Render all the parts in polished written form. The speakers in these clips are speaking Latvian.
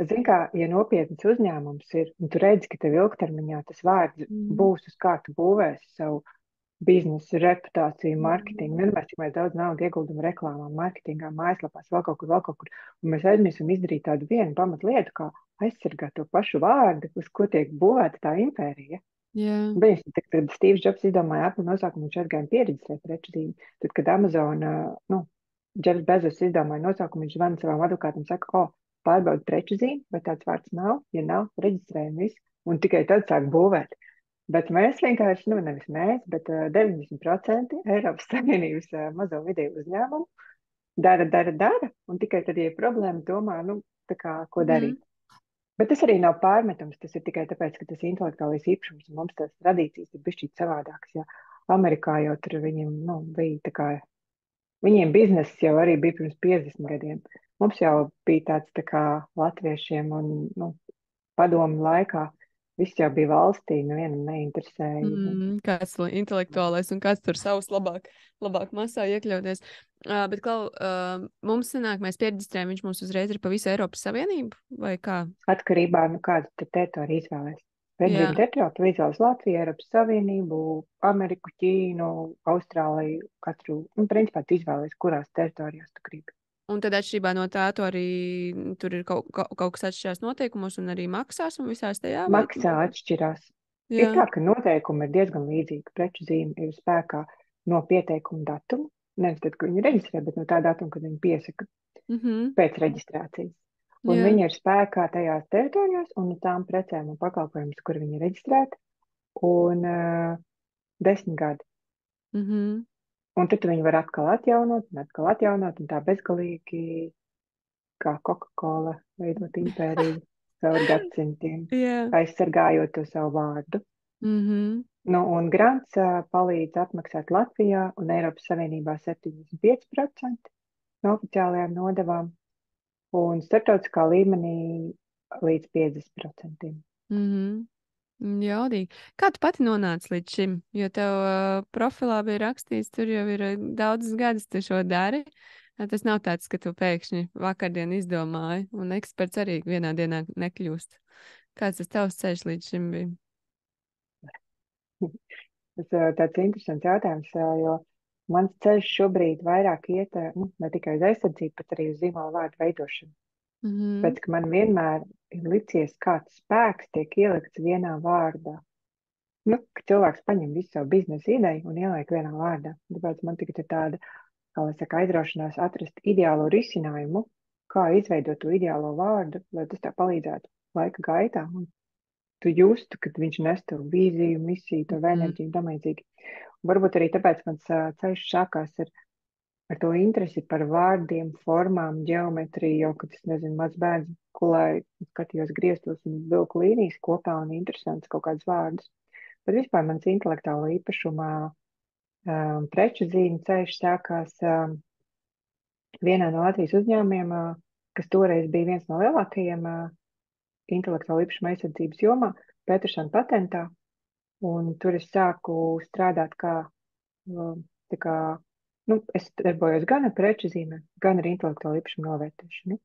Zini, kā, ja nopietns uzņēmums ir, un tu redzi, ka tev ilgtermiņā tas vārds Mm. būs, uz kā tu būvēsi savu biznesu, reputāciju, mārketingu, Mm. vienmēr cik mēs daudz naudas ieguldam reklāmā, mārketingā, mājaslapās, vēl kaut kur, un mēs aizmirstam izdarīt tādu vienu pamatlietu, kā aizsargāt to pašu vārdu, uz ko tiek būvēta tā impērija. Jā. Bija, kad Stīvs Džobs izdomāja Apple nosaukumu, viņš aizgāja pieredzēt preču zīmi. Tad, kad Amazon, nu, Džefs Bezos izdomāja nosaukumu, viņš zvana savam advokātam un saka, pārbaudi preču zīmi, vai tāds vārds nav, ja nav, reģistrējam visu, un tikai tad sāk būvēt. Bet mēs vienkārši, nu, nevis mēs, bet 90% Eiropas Savienības mazo vidēju uzņēmumu dara, un tikai tad, ja ir problēma, domā, nu, tā kā, ko Mhm. darīt. Bet tas arī nav pārmetums. Tas ir tikai tāpēc, ka tas ir intelektuālais īpašums un mums tās tradīcijas ir bišķīt savādākas. Ja Amerikā jau tur viņiem, nu, bija tā kā, viņiem bizness jau arī bija pirms 50 gadiem. Mums jau bija tāds tā kā latviešiem un, nu, padomu laikā. Viss jau bija valstī, nevienam neinteresēja. Nu, Kāds intelektuālais un kāds tur savus labāk masā iekļauties. Bet, Klau, mums sanāk, mēs pierģistrējam, viņš mums uzreiz ir pa visu Eiropas Savienību, vai kā? atkarībā no kādu te teritoriju izvēlēs. Jā. Reģiona teritoriju tu izvēles Latviju, Eiropas Savienību, Ameriku, Ķīnu, Austrāliju, katru, nu, principā tu izvēlēs, kurās teritorijās tu gribi. Un tad atšķirībā no tā, tu arī tur ir kaut kas atšķirās noteikumos un arī maksās un visās tajā, Maksā atšķirās. Ir Jā. tā, ka noteikumi ir diezgan līdzīgi. Preču zīme ir spēkā no pieteikuma datuma, nevis tad, kad viņi reģistrē, bet no tā datuma, kad viņi piesaka Mhm. pēc reģistrācijas. Un Jā. viņi ir spēkā tajās teritorijās un no tām precēm un pakalpojumiem, kur viņi ir reģistrēti, un 10 gadi. Mhm. Un tad viņi var atkal atjaunot, un tā bezgalīgi, kā Coca-Cola, veidot impēriju caur gadsimtiem, Jā. aizsargājot to savu vārdu. Mhm. Nu, un grants palīdz atmaksāt Latvijā un Eiropas Savienībā 75% no oficiālajām nodevām un starptautiskā līmenī līdz 50%. Mhm. Jaudīgi. Kā tu pati nonāci līdz šim? Jo tev profilā bija rakstīts, tur jau ir daudzus gadus tu šo dari. Tas nav tāds, ka tu pēkšņi vakardien izdomāji, un eksperts arī vienā dienā nekļūst. Kāds tas tavs ceļš līdz šim bija? Tas tāds interesants jautājums, jo mans ceļš šobrīd vairāk iet ne tikai uz aizsardzību, bet arī uz zīmola vārdu veidošanu. Mhm. Pēc, ka man vienmēr ir licies, kāds spēks tiek ielikts vienā vārdā. Nu, ka cilvēks paņem visu savu biznesa ideju un ieliek vienā vārdā. Tāpēc man tagad ir tāda, kā lai saka, aizraušanās atrast ideālo risinājumu, kā izveidot to ideālo vārdu, lai tas tā palīdzētu laika gaitā. Un tu justu, ka viņš nes tev vīziju, misiju, tev Mhm. enerģiju un tam līdzīgi. Varbūt arī tāpēc mans ceļš sākās ar to interesi par vārdiem, formām, ģeometriju, jau, kad es nezinu, maz bērns, kulāji skatījos griestos un vilku līnijas kopā un interesants kaut kāds vārdus. Bet vispār mans intelektuāla īpašumā preču zīme ceļš sākās vienā no Latvijas uzņēmumiem, kas toreiz bija viens no lielākajiem intelektuāla īpašuma aizsardzības jomā, Peteršana patentā. Un tur es sāku strādāt tā kā, nu, es darbojos gan ar preču zīmēm, gan ar intelektuālu īpašumu novērtēšanu.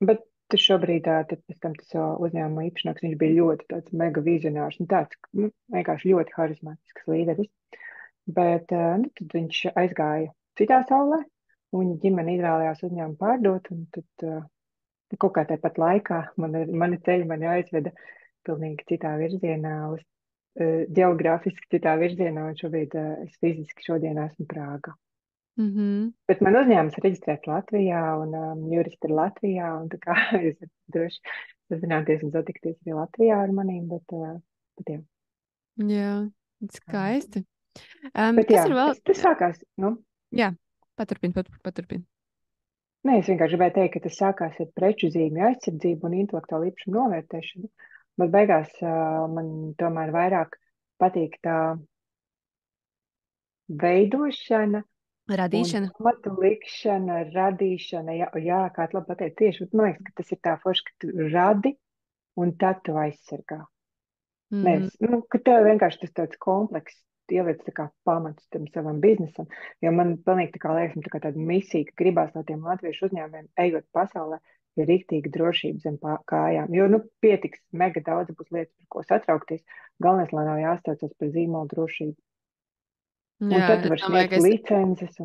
Bet tas šobrīd, tad pēc tam tas uzņēmuma īpašnieks, viņš bija ļoti tāds mega vizionārs un tāds, nu, vienkārši ļoti harizmātisks līderis. Bet, nu, tad viņš aizgāja citā saulē, un viņa ģimene izvēlējās uzņēmumu pārdot, un tad kaut kā tāpat laikā mani ceļi mani aizveda pilnīgi citā virzienā, geogrāfiski citā virzienā, un šobrīd es fiziski šodien esmu Prāgā. Mhm. Bet man uzņēmums ir reģistrēts Latvijā, un juristi ir Latvijā, un tā kā jūs varat droši sazināties un satikties arī Latvijā ar manīm, bet jā. Jā, skaisti. Bet jā, Kas ir vēl? tas sākās, nu, Jā, paturpini, paturpini. nē, es vienkārši gribēju teikt, ka tas sākās ar preču zīmju aizsardzību un intelektuālu īpašumu novērtēšanu, bet beigās man tomēr vairāk patīk tā veidošana un Radīšana. pamatu likšana, radīšana, jā, kā tu labi pateici, tieši, bet man liekas, ka tas ir tā forši, ka tu radi un tad tu aizsargā. Mhm. Nevis, nu, ka tev vienkārši tas tāds komplekss ieliec tā kā pamats tam savam biznesam, jo man pilnīgi tā kā liekas, tā kā tāda misija, ka gribās no tiem latviešu uzņēmumiem ejot pasaulē, ir rīktīgi drošība zem kājām. Jo, nu, pietiks, mega daudz būs lietas, par ko satraukties. Galvenais, lai nav jāstaucas par zīmola drošību. Un Jā, tad tu es vari domāju, sniegt licences.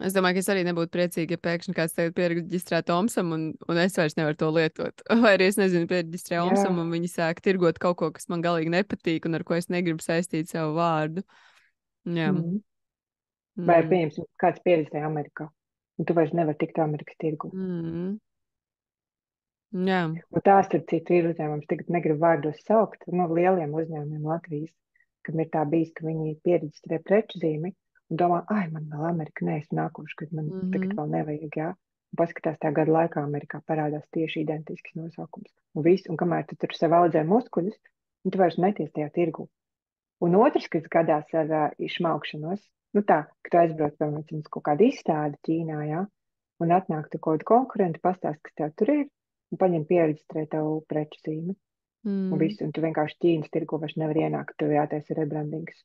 es domāju, ka es arī nebūtu priecīga, ja pēkšņi kāds tagad pieregistrē Tomsam un es vairs nevaru to lietot. Vai arī es nezinu, pieregistrē Jā, Omsam un viņi sāk tirgot kaut ko, kas man galīgi nepatīk un ar ko es negribu saistīt savu vārdu. Jā. mm. Vai, Mm. pieņemsim, kāds pieredzēja Amerikā, un tu vairs nevari tikt Amerikas tirgu. Mm. Jā. Un tās, tad citu ir uzņēmums, tagad negribu vārdos saukt, no lieliem uzņēmumiem Latvijas, kam ir tā bijis, ka viņi pieregistrē preču zīmi un domā, ai, man vēl Amerika neesmu nākuši, kad man tagad vēl nevajag, jā. Un paskatās tā gada laikā Amerikā parādās tieši identisks nosaukums. Un viss, un kamēr tu tur sev audzē muskuļus, un tu vairs neties tajā tirgu. Un otrs, kas gadās ar izšmaukšanos, nu tā, ka tu aizbrauc, piemēram, uz kaut kādu izstādi Ķīnā, jā, un atnāk tu kaut kādu konkurentu, pastāst, kas tev tur ir, un paņem pieregistrē tavu preču zīmi. Un visu, un tu vienkārši Ķīnas tirgu vairs nevar ienākt, tev jātaisa rebrandings.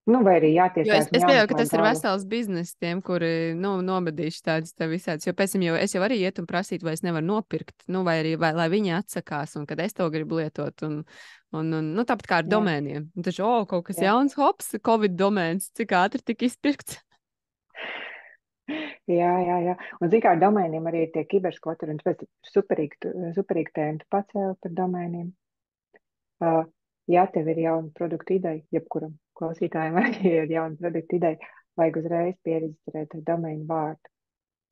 Nu, vai arī Jo jātiesās un es pieņemu, ka jāmeklē tas ir gala. vesels biznes tiem, kuri, nobadīšu tādas te visādas, jo pēc tam es jau arī ietu un prasītu, vai es nevaru nopirkt, nu, vai arī, lai viņi atsakās, un kad es to gribu lietot, nu, tāpat kā ar Jā, domēniem. Un taču, kaut kas jā. jauns, hops, Covid domēns, cik ātri tika izpirkts. Jā. Un, zin kā, ar domēniem arī ir tie kiberskoteri, un tāpēc superīgi tēmu tu pacēli par domēniem. Ja tev ir jauna produkta ideja, jebkuram klausītājiem arī ir jauna produkta ideja, vajag uzreiz pieregistrēt domēnu vārdu.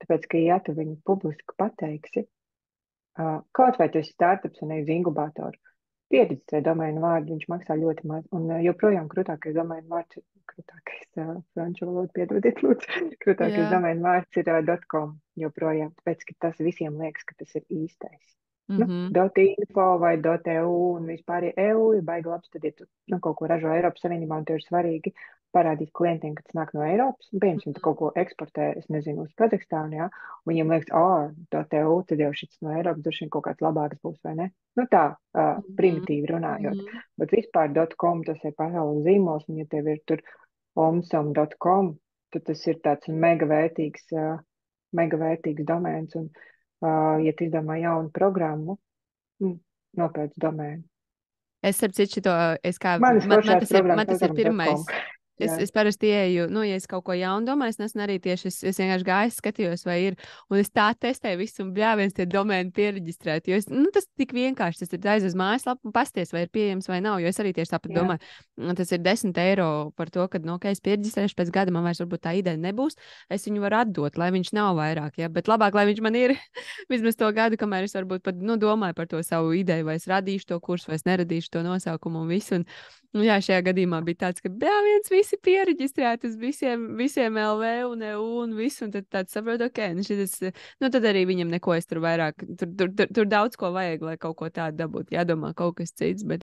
Tāpēc, ka, ja tu viņu publiski pateiksi, kaut vai tu esi startups un nevis inkubātoru, pieregistrē domēnu vārdu, viņš maksā ļoti maz. Un joprojām krūtākais domēnu vārds ir, franču valodu piedodiet, lūdzu, krūtākais Jā. domēnu vārds ir .com joprojām, tāpēc, ka tas visiem liekas, ka tas ir īstais. Nu, .info vai .eu un vispār, ja EU ir baigi labs, tad, ja tu kaut ko ražo Eiropas Savienībā un tev ir svarīgi parādīt klientiem, ka tas nāk no Eiropas, un piemēram, tu kaut ko eksportē, es nezinu, uz Kazahstānu, jā, un viņiem liekas, .eu, tad jau šis no Eiropas droši vien kaut kāds labāks būs, vai ne? Nu tā, primitīvi runājot. Bet vispār .com tas ir pasaules zīmols, un ja tev ir tur omsom.com, tad tas ir tāds mega vērtīgs domēns, un ja tu izdomā jaunu programmu, nopērc domēnu. Es starp citu to, Manas man foršās man tas ir programmas.com. pirmais. Es parasti ieeju, ja es kaut ko jaunu domāju, es nesen arī tieši es vienkārši gāju, skatījos, vai ir, un es tā testēju visu, un bļāviens tie domēni pieregistrēt, jo tas tik vienkārši, tas ir aiz uz mājaslapu un pasties, vai ir pieejams vai nav, jo es arī tieši tāpat domāju, tas ir 10 eiro par to, ka, es pieregistrēšu pēc gada, man vairs varbūt tā ideja nebūs, es viņu varu atdot, lai viņš nav vairāk, ja, bet labāk, lai viņš man ir vismaz to gadu, kamēr es varbūt pat, domāju par to savu ideju, vai es radīšu to kursu, vai es neradīšu to nosaukumu un visu, un jā, šajā gadījumā bija tāds, ka bļāviens visi pieregistrēti uz visiem LV un EU un visu, un tad tāds saprot, ok, tad arī viņam neko es tur vairāk, tur daudz ko vajag, lai kaut ko tādu dabūtu, jādomā kaut kas cits, bet